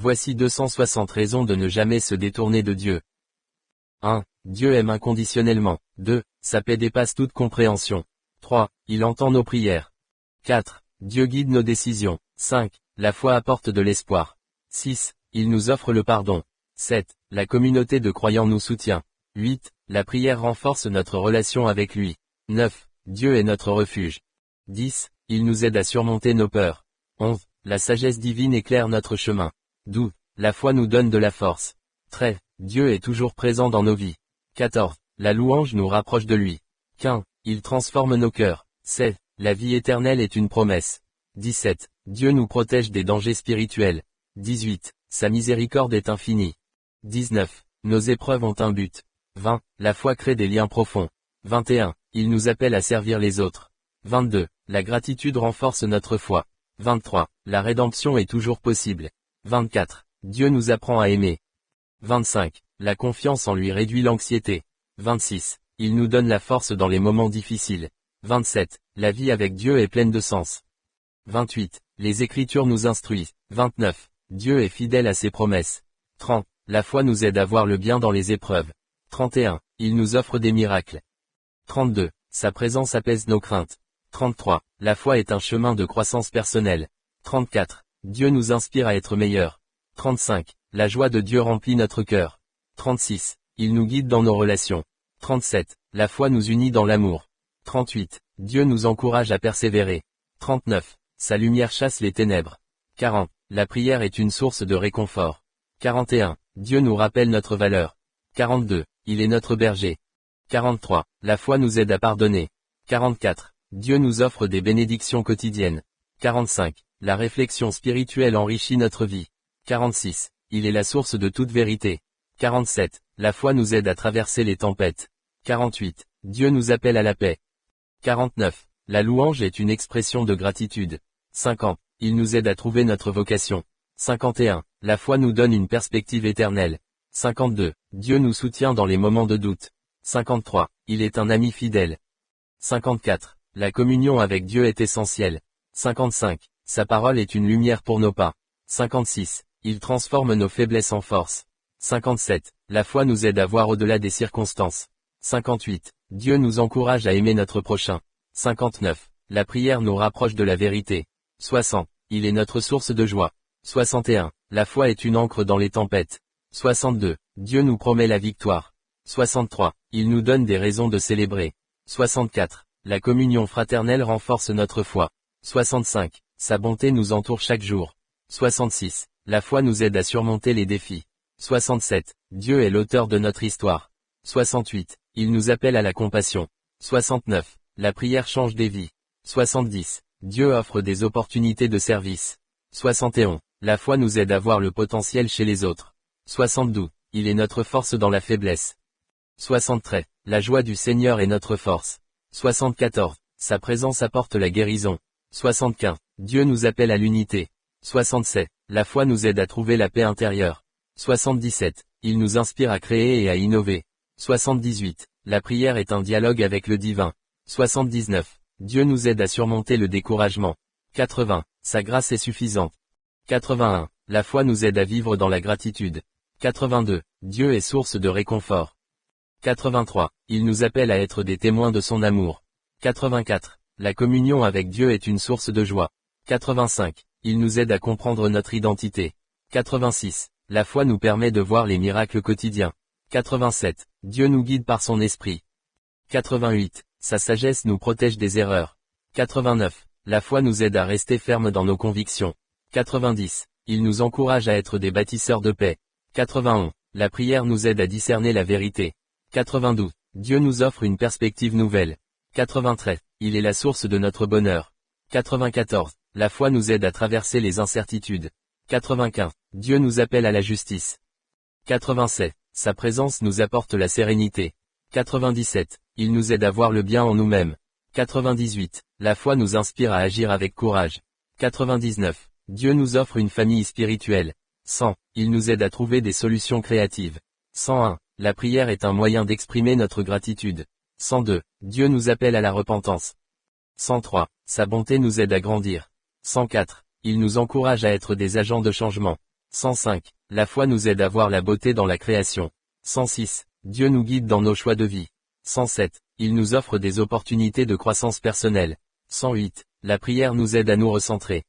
Voici 260 raisons de ne jamais se détourner de Dieu. 1. Dieu aime inconditionnellement. 2. Sa paix dépasse toute compréhension. 3. Il entend nos prières. 4. Dieu guide nos décisions. 5. La foi apporte de l'espoir. 6. Il nous offre le pardon. 7. La communauté de croyants nous soutient. 8. La prière renforce notre relation avec lui. 9. Dieu est notre refuge. 10. Il nous aide à surmonter nos peurs. 11. La sagesse divine éclaire notre chemin. 12. La foi nous donne de la force. 13. Dieu est toujours présent dans nos vies. 14. La louange nous rapproche de lui. 15. Il transforme nos cœurs. 16. La vie éternelle est une promesse. 17. Dieu nous protège des dangers spirituels. 18. Sa miséricorde est infinie. 19. Nos épreuves ont un but. 20. La foi crée des liens profonds. 21. Il nous appelle à servir les autres. 22. La gratitude renforce notre foi. 23. La rédemption est toujours possible. 24. Dieu nous apprend à aimer. 25. La confiance en lui réduit l'anxiété. 26. Il nous donne la force dans les moments difficiles. 27. La vie avec Dieu est pleine de sens. 28. Les Écritures nous instruisent. 29. Dieu est fidèle à ses promesses. 30. La foi nous aide à voir le bien dans les épreuves. 31. Il nous offre des miracles. 32. Sa présence apaise nos craintes. 33. La foi est un chemin de croissance personnelle. 34. Dieu nous inspire à être meilleurs. 35. La joie de Dieu remplit notre cœur. 36. Il nous guide dans nos relations. 37. La foi nous unit dans l'amour. 38. Dieu nous encourage à persévérer. 39. Sa lumière chasse les ténèbres. 40. La prière est une source de réconfort. 41. Dieu nous rappelle notre valeur. 42. Il est notre berger. 43. La foi nous aide à pardonner. 44. Dieu nous offre des bénédictions quotidiennes. 45. La réflexion spirituelle enrichit notre vie. 46. Il est la source de toute vérité. 47. La foi nous aide à traverser les tempêtes. 48. Dieu nous appelle à la paix. 49. La louange est une expression de gratitude. 50. Il nous aide à trouver notre vocation. 51. La foi nous donne une perspective éternelle. 52. Dieu nous soutient dans les moments de doute. 53. Il est un ami fidèle. 54. La communion avec Dieu est essentielle. 55. Sa parole est une lumière pour nos pas. 56. Il transforme nos faiblesses en force. 57. La foi nous aide à voir au-delà des circonstances. 58. Dieu nous encourage à aimer notre prochain. 59. La prière nous rapproche de la vérité. 60. Il est notre source de joie. 61. La foi est une ancre dans les tempêtes. 62. Dieu nous promet la victoire. 63. Il nous donne des raisons de célébrer. 64. La communion fraternelle renforce notre foi. 65. Sa bonté nous entoure chaque jour. 66. La foi nous aide à surmonter les défis. 67. Dieu est l'auteur de notre histoire. 68. Il nous appelle à la compassion. 69. La prière change des vies. 70. Dieu offre des opportunités de service. 71. La foi nous aide à voir le potentiel chez les autres. 72. Il est notre force dans la faiblesse. 73. La joie du Seigneur est notre force. 74. Sa présence apporte la guérison. 75. Dieu nous appelle à l'unité. 67. La foi nous aide à trouver la paix intérieure. 77. Il nous inspire à créer et à innover. 78. La prière est un dialogue avec le divin. 79. Dieu nous aide à surmonter le découragement. 80. Sa grâce est suffisante. 81. La foi nous aide à vivre dans la gratitude. 82. Dieu est source de réconfort. 83. Il nous appelle à être des témoins de son amour. 84. La communion avec Dieu est une source de joie. 85. Il nous aide à comprendre notre identité. 86. La foi nous permet de voir les miracles quotidiens. 87. Dieu nous guide par son esprit. 88. Sa sagesse nous protège des erreurs. 89. La foi nous aide à rester fermes dans nos convictions. 90. Il nous encourage à être des bâtisseurs de paix. 91. La prière nous aide à discerner la vérité. 92. Dieu nous offre une perspective nouvelle. 93. Il est la source de notre bonheur. 94. La foi nous aide à traverser les incertitudes. 95. Dieu nous appelle à la justice. 87. Sa présence nous apporte la sérénité. 97. Il nous aide à voir le bien en nous-mêmes. 98. La foi nous inspire à agir avec courage. 99. Dieu nous offre une famille spirituelle. 100. Il nous aide à trouver des solutions créatives. 101. La prière est un moyen d'exprimer notre gratitude. 102. Dieu nous appelle à la repentance. 103. Sa bonté nous aide à grandir. 104. Il nous encourage à être des agents de changement. 105. La foi nous aide à voir la beauté dans la création. 106. Dieu nous guide dans nos choix de vie. 107. Il nous offre des opportunités de croissance personnelle. 108. La prière nous aide à nous recentrer.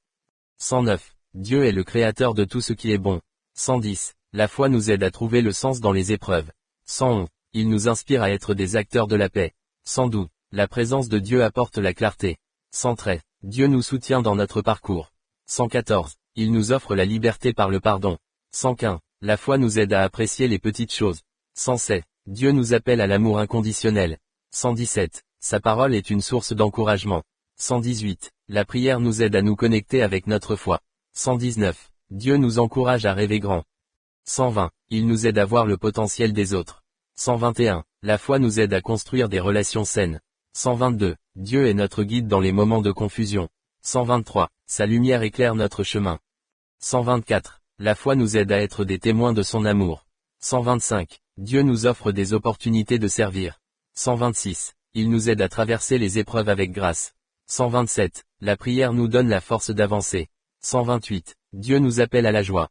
109. Dieu est le créateur de tout ce qui est bon. 110. La foi nous aide à trouver le sens dans les épreuves. 111. Il nous inspire à être des acteurs de la paix. 112. La présence de Dieu apporte la clarté. 113. Dieu nous soutient dans notre parcours. 114. Il nous offre la liberté par le pardon. 115. La foi nous aide à apprécier les petites choses. 116. Dieu nous appelle à l'amour inconditionnel. 117. Sa parole est une source d'encouragement. 118. La prière nous aide à nous connecter avec notre foi. 119. Dieu nous encourage à rêver grand. 120. Il nous aide à voir le potentiel des autres. 121. La foi nous aide à construire des relations saines. 122. Dieu est notre guide dans les moments de confusion. 123. Sa lumière éclaire notre chemin. 124. La foi nous aide à être des témoins de son amour. 125. Dieu nous offre des opportunités de servir. 126. Il nous aide à traverser les épreuves avec grâce. 127. La prière nous donne la force d'avancer. 128. Dieu nous appelle à la joie.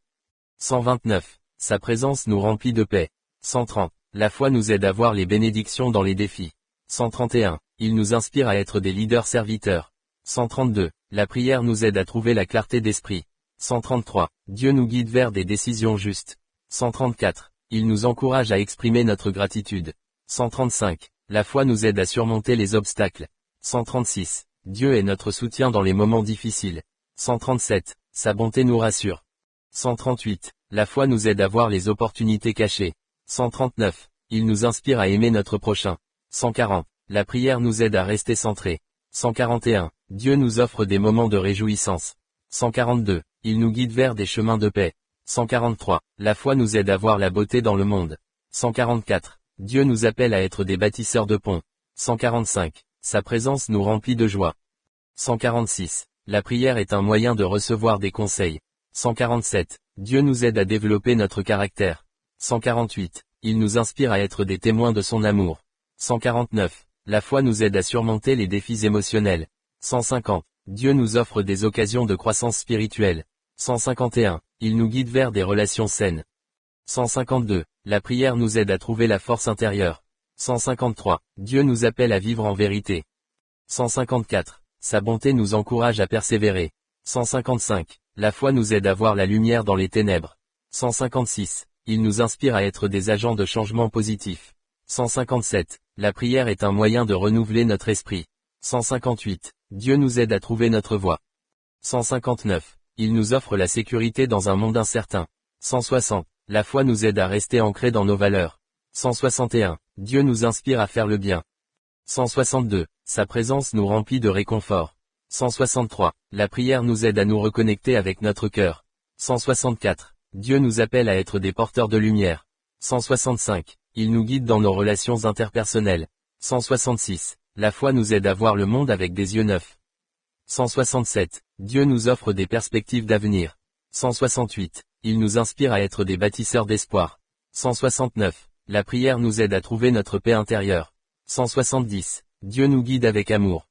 129. Sa présence nous remplit de paix. 130. La foi nous aide à voir les bénédictions dans les défis. 131. Il nous inspire à être des leaders serviteurs. 132. La prière nous aide à trouver la clarté d'esprit. 133. Dieu nous guide vers des décisions justes. 134. Il nous encourage à exprimer notre gratitude. 135. La foi nous aide à surmonter les obstacles. 136. Dieu est notre soutien dans les moments difficiles. 137. Sa bonté nous rassure. 138. La foi nous aide à voir les opportunités cachées. 139. Il nous inspire à aimer notre prochain. 140. La prière nous aide à rester centrés. 141. Dieu nous offre des moments de réjouissance. 142. Il nous guide vers des chemins de paix. 143. La foi nous aide à voir la beauté dans le monde. 144. Dieu nous appelle à être des bâtisseurs de ponts. 145. Sa présence nous remplit de joie. 146. La prière est un moyen de recevoir des conseils. 147. Dieu nous aide à développer notre caractère. 148. Il nous inspire à être des témoins de son amour. 149. La foi nous aide à surmonter les défis émotionnels. 150. Dieu nous offre des occasions de croissance spirituelle. 151. Il nous guide vers des relations saines. 152. La prière nous aide à trouver la force intérieure. 153. Dieu nous appelle à vivre en vérité. 154. Sa bonté nous encourage à persévérer. 155. La foi nous aide à voir la lumière dans les ténèbres. 156. Il nous inspire à être des agents de changement positif. 157. La prière est un moyen de renouveler notre esprit. 158. Dieu nous aide à trouver notre voie. 159. Il nous offre la sécurité dans un monde incertain. 160. La foi nous aide à rester ancrés dans nos valeurs. 161. Dieu nous inspire à faire le bien. 162. Sa présence nous remplit de réconfort. 163. La prière nous aide à nous reconnecter avec notre cœur. 164. Dieu nous appelle à être des porteurs de lumière. 165. Il nous guide dans nos relations interpersonnelles. 166. La foi nous aide à voir le monde avec des yeux neufs. 167. Dieu nous offre des perspectives d'avenir. 168. Il nous inspire à être des bâtisseurs d'espoir. 169. La prière nous aide à trouver notre paix intérieure. 170. Dieu nous guide avec amour.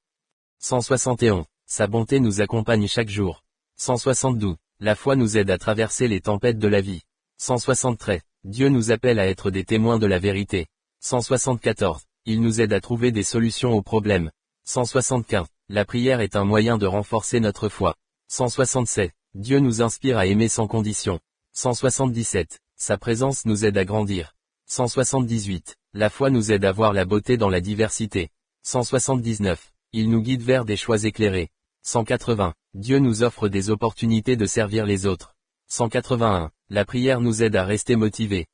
171. Sa bonté nous accompagne chaque jour. 172. La foi nous aide à traverser les tempêtes de la vie. 173. Dieu nous appelle à être des témoins de la vérité. 174. Il nous aide à trouver des solutions aux problèmes. 175. La prière est un moyen de renforcer notre foi. 167. Dieu nous inspire à aimer sans condition. 177. Sa présence nous aide à grandir. 178. La foi nous aide à voir la beauté dans la diversité. 179. Il nous guide vers des choix éclairés. 180. Dieu nous offre des opportunités de servir les autres. 181. La prière nous aide à rester motivés.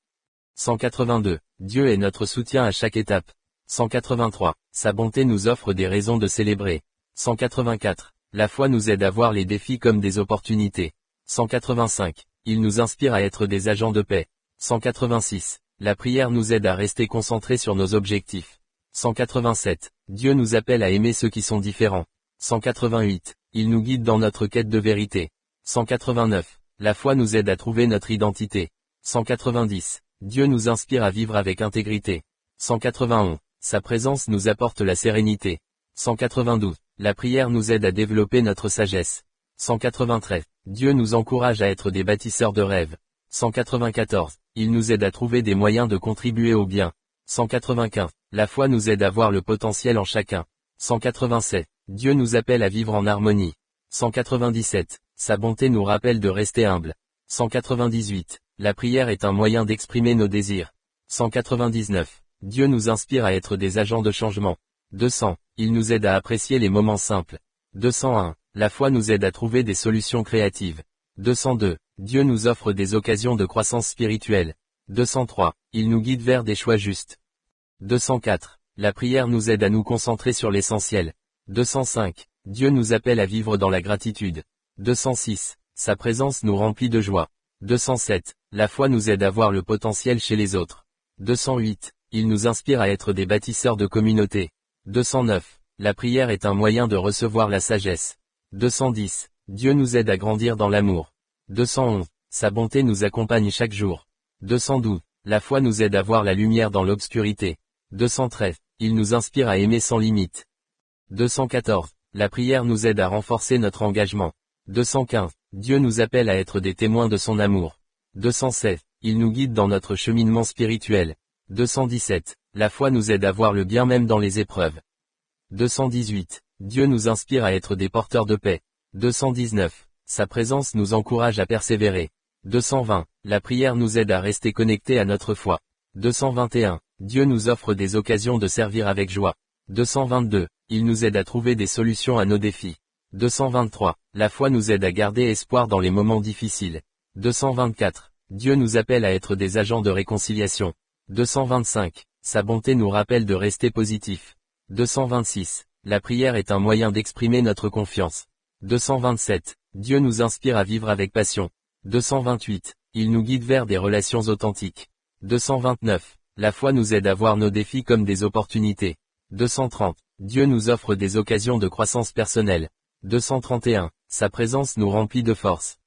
182. Dieu est notre soutien à chaque étape. 183. Sa bonté nous offre des raisons de célébrer. 184. La foi nous aide à voir les défis comme des opportunités. 185. Il nous inspire à être des agents de paix. 186. La prière nous aide à rester concentrés sur nos objectifs. 187. Dieu nous appelle à aimer ceux qui sont différents. 188. Il nous guide dans notre quête de vérité. 189. La foi nous aide à trouver notre identité. 190. Dieu nous inspire à vivre avec intégrité. 191. Sa présence nous apporte la sérénité. 192. La prière nous aide à développer notre sagesse. 193. Dieu nous encourage à être des bâtisseurs de rêves. 194. Il nous aide à trouver des moyens de contribuer au bien. 195. La foi nous aide à voir le potentiel en chacun. 187. Dieu nous appelle à vivre en harmonie. 197. Sa bonté nous rappelle de rester humble. 198. La prière est un moyen d'exprimer nos désirs. 199. Dieu nous inspire à être des agents de changement. 200. Il nous aide à apprécier les moments simples. 201. La foi nous aide à trouver des solutions créatives. 202. Dieu nous offre des occasions de croissance spirituelle. 203. Il nous guide vers des choix justes. 204. La prière nous aide à nous concentrer sur l'essentiel. 205. Dieu nous appelle à vivre dans la gratitude. 206. Sa présence nous remplit de joie. 207. La foi nous aide à voir le potentiel chez les autres. 208. Il nous inspire à être des bâtisseurs de communauté. 209. La prière est un moyen de recevoir la sagesse. 210. Dieu nous aide à grandir dans l'amour. 211. Sa bonté nous accompagne chaque jour. 212. La foi nous aide à voir la lumière dans l'obscurité. 213. Il nous inspire à aimer sans limite. 214. La prière nous aide à renforcer notre engagement. 215. Dieu nous appelle à être des témoins de son amour. 216. Il nous guide dans notre cheminement spirituel. 217. La foi nous aide à voir le bien même dans les épreuves. 218. Dieu nous inspire à être des porteurs de paix. 219. Sa présence nous encourage à persévérer. 220. La prière nous aide à rester connectés à notre foi. 221. Dieu nous offre des occasions de servir avec joie. 222. Il nous aide à trouver des solutions à nos défis. 223. La foi nous aide à garder espoir dans les moments difficiles. 224. Dieu nous appelle à être des agents de réconciliation. 225. Sa bonté nous rappelle de rester positif. 226. La prière est un moyen d'exprimer notre confiance. 227. Dieu nous inspire à vivre avec passion. 228. Il nous guide vers des relations authentiques. 229. La foi nous aide à voir nos défis comme des opportunités. 230. Dieu nous offre des occasions de croissance personnelle. 231. Sa présence nous remplit de force.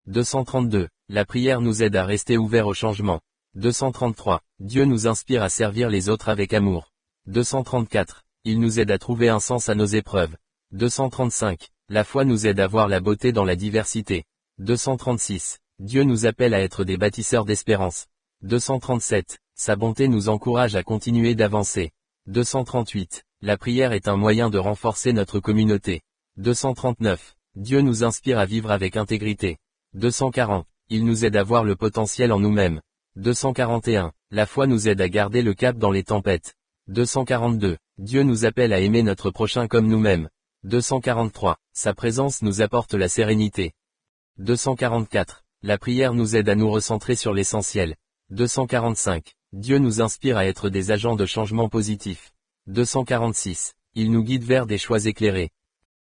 232. La prière nous aide à rester ouverts au changement. 233. Dieu nous inspire à servir les autres avec amour. 234. Il nous aide à trouver un sens à nos épreuves. 235. La foi nous aide à voir la beauté dans la diversité. 236. Dieu nous appelle à être des bâtisseurs d'espérance. 237. Sa bonté nous encourage à continuer d'avancer. 238. La prière est un moyen de renforcer notre communauté. 239. Dieu nous inspire à vivre avec intégrité. 240. Il nous aide à voir le potentiel en nous-mêmes. 241. La foi nous aide à garder le cap dans les tempêtes. 242. Dieu nous appelle à aimer notre prochain comme nous-mêmes. 243. Sa présence nous apporte la sérénité. 244. La prière nous aide à nous recentrer sur l'essentiel. 245. Dieu nous inspire à être des agents de changement positif. 246. Il nous guide vers des choix éclairés.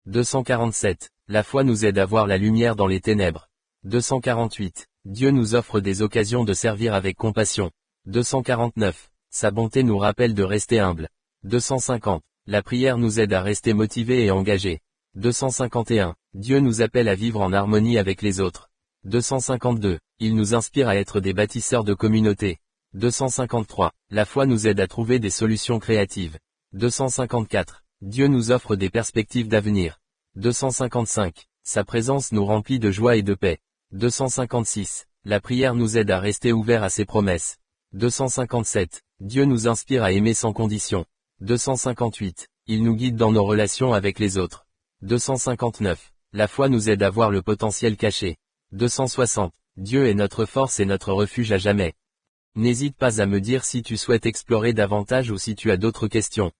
247. La foi nous aide à voir la lumière dans les ténèbres. 248. Dieu nous offre des occasions de servir avec compassion. 249. Sa bonté nous rappelle de rester humble. 250. La prière nous aide à rester motivés et engagés. 251. Dieu nous appelle à vivre en harmonie avec les autres. 252. Il nous inspire à être des bâtisseurs de communauté. 253. La foi nous aide à trouver des solutions créatives. 254. Dieu nous offre des perspectives d'avenir. 255. Sa présence nous remplit de joie et de paix. 256. La prière nous aide à rester ouverts à ses promesses. 257. Dieu nous inspire à aimer sans condition. 258. Il nous guide dans nos relations avec les autres. 259. La foi nous aide à voir le potentiel caché. 260. Dieu est notre force et notre refuge à jamais. N'hésite pas à me dire si tu souhaites explorer davantage ou si tu as d'autres questions.